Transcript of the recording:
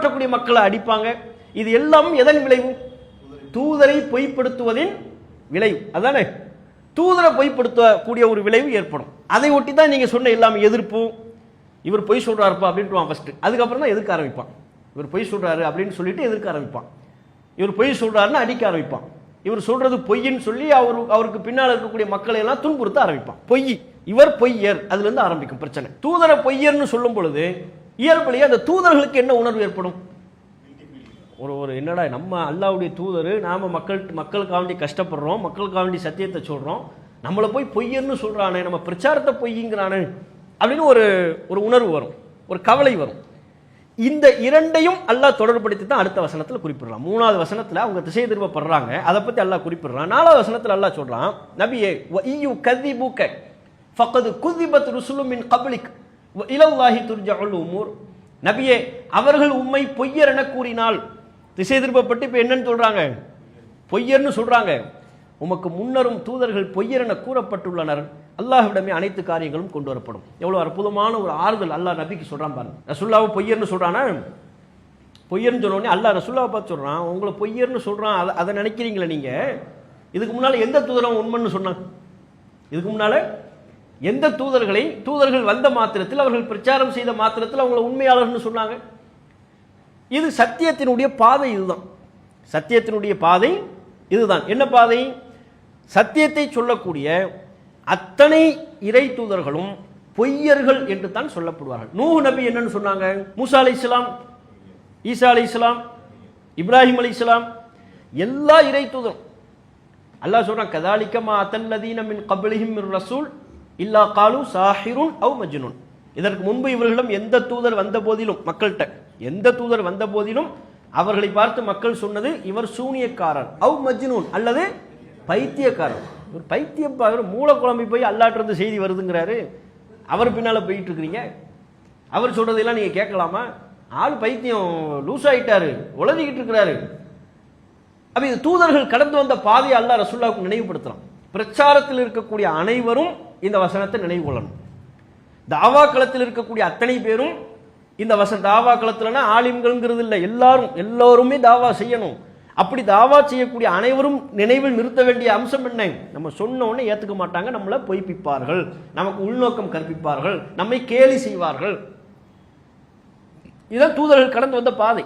பின்பற்றக்கூடிய மக்களை அடிப்பாங்க. இது எல்லாம் எதன் விளைவு? தூதரை பொய்ப்படுத்துவதின் விளைவு. அதானே, தூதரை பொய்ப்படுத்தக்கூடிய ஒரு விளைவு ஏற்படும். அதை ஒட்டி தான் நீங்க சொன்ன எல்லாமே எதிர்ப்பு. இவர் பொய் சொல்றாருப்பா அப்படின்ட்டு ஃபர்ஸ்ட், அதுக்கப்புறம் தான் எதிர்க்க ஆரம்பிப்பான். இவர் பொய் சொல்றாரு அப்படின்னு சொல்லிட்டு எதிர்க்க ஆரம்பிப்பான். இவர் பொய் சொல்றாருன்னு அடிக்க ஆரம்பிப்பான். இவர் சொல்றது பொய்ன்னு சொல்லி அவருக்கு பின்னால் இருக்கக்கூடிய மக்களை எல்லாம் துன்புறுத்த ஆரம்பிப்பான். பொய், இவர் பொய்யர், அதுல இருந்து ஆரம்பிக்கும் பிரச்சனை. தூதரை பொய்யர்னு சொல்லும் பொழுது இயல்புலேயே அந்த தூதர்களுக்கு என்ன உணர்வு ஏற்படும்? ஒரு என்னடா நம்ம அல்லாஹ்வுடைய தூதர், நாம மக்களுக்காக வேண்டி கஷ்டப்படுறோம், மக்களுக்காக வேண்டி சத்தியத்தை சொல்றோம், நம்மளை போய் பொய்யர்னு சொல்றானே, நம்ம பிரச்சாரத்தை பொய்ங்கிறானே அப்படின்னு ஒரு உணர்வு வரும், ஒரு கவலை வரும். இந்த இரண்டையும் அல்லாஹ் தொடர்படுத்தி தான் அடுத்த வசனத்தில் குறிப்பிடுறான். 3வது வசனத்தில் அவங்க திசை திருப்பப்படுறாங்க, அதை பத்தி அல்லாஹ் குறிப்பிடுறான். 4வது வசனத்தில் அல்லாஹ் சொல்றான், நபியே வஇயு கதிபுக ஃபகத் குதிபத் ருசுலும் மின் கப்லிக் வ இலல்லாஹி துர்ஜஉல் உமூர். நபியே, அவர்கள் உம்மை பொய்யர் என கூறினால், திசை திருப்பப்பட்டு இப்ப என்னன்னு சொல்றாங்க? பொய்யர்னு சொல்றாங்க. உமக்கு முன்னரும் தூதர்கள் பொய்யர் என கூறப்பட்டுள்ளனர், அல்லாஹ்விடமே அனைத்து காரியங்களும் கொண்டு வரப்படும். எவ்வளவு அற்புதமான ஒரு ஆறுதல் அல்லாஹ் நபிக்கு சொல்றான் பாருங்க. ரசூலுல்லாஹ் பொய்யர்னு சொல்றானா? பொய்யர்னு சொன்ன உடனே அல்லாஹ் ரசூலுல்லாஹ் பார்த்து சொல்றான், உங்களை பொய்யர்னு சொல்றான், அதை நினைக்கிறீங்களா நீங்க? இதுக்கு முன்னால எந்த தூதரும் உண்மைன்னு சொன்னாங்க? இதுக்கு முன்னால எந்த தூதர்கள் வந்த மாத்திரத்தில், அவர்கள் பிரச்சாரம் செய்த மாத்திரத்தில் அவங்களை உண்மையாளர்னு சொன்னாங்க? இது சத்தியத்தினுடைய பாதை. இதுதான் சத்தியத்தினுடைய பாதை. இதுதான் என்ன பாதை? சத்தியத்தை சொல்லக்கூடிய அத்தனை இறை தூதர்களும் பொய்யர்கள் என்று தான் சொல்லப்படுவார்கள். நூஹ் நபி என்னன்னு சொன்னாங்க? மூசா அலைஹிஸ்ஸலாம், ஈசா அலைஹிஸ்ஸலாம், இப்ராஹிம் அலைஹிஸ்ஸலாம், எல்லா இறை தூதரும் அல்லாஹ் சொல்றான், கதாலிக மா அத்தல்லதீன மின் கப்லிஹிம் மிர் ரசூல் இல்லா காலு சாஹிருன் அவ் மஜ்னூன். இதற்கு முன்பு இவர்களிடம் எந்த தூதர் வந்த போதிலும், மக்கள்கிட்ட எந்த தூதர் வந்த போதிலும் அவர்களை பார்த்து மக்கள் சொன்னது, இவர் சூனியக்காரர், அவ் மஜ்னூன், அல்லது பைத்தியக்காரர். ஒரு பைத்தியப்பாக மூளை குழம்பி போய் அல்லாட்டிருந்து செய்தி வருதுங்கிறாரு, அவர் பின்னால போயிட்டு இருக்கிறீங்க. அவர் சொல்றதெல்லாம் நீங்க கேட்கலாமா? ஆள் பைத்தியம், லூஸ் ஆயிட்டாரு, உளறிக்கிட்டு இருக்கிறாரு. அப்ப இது தூதர்கள் கடந்து வந்த பாதையை அல்லாஹ் ரசூலுல்லாஹ்வுக்கு நினைவுபடுத்தலாம். பிரச்சாரத்தில் இருக்கக்கூடிய அனைவரும் இந்த வசனத்தை நினைவு கொள்ளணும். தாவா களத்தில் இருக்கக்கூடிய அத்தனை பேரும் இந்த தாவா களத்தில்னா ஆலிம்கள்ங்கிறது இல்லை, எல்லாருமே தாவா செய்யணும். அப்படி தாவா செய்யக்கூடிய அனைவரும் நினைவில் நிறுத்த வேண்டிய அம்சம் என்ன? நம்ம சொன்ன உடனே ஏத்துக்க மாட்டாங்க, நம்மளை பொய்ப்பிப்பார்கள், நமக்கு உள்நோக்கம் கற்பிப்பார்கள், நம்மை கேலி செய்வார்கள். இதுதான் தூதர்கள் கடந்து வந்த பாதை.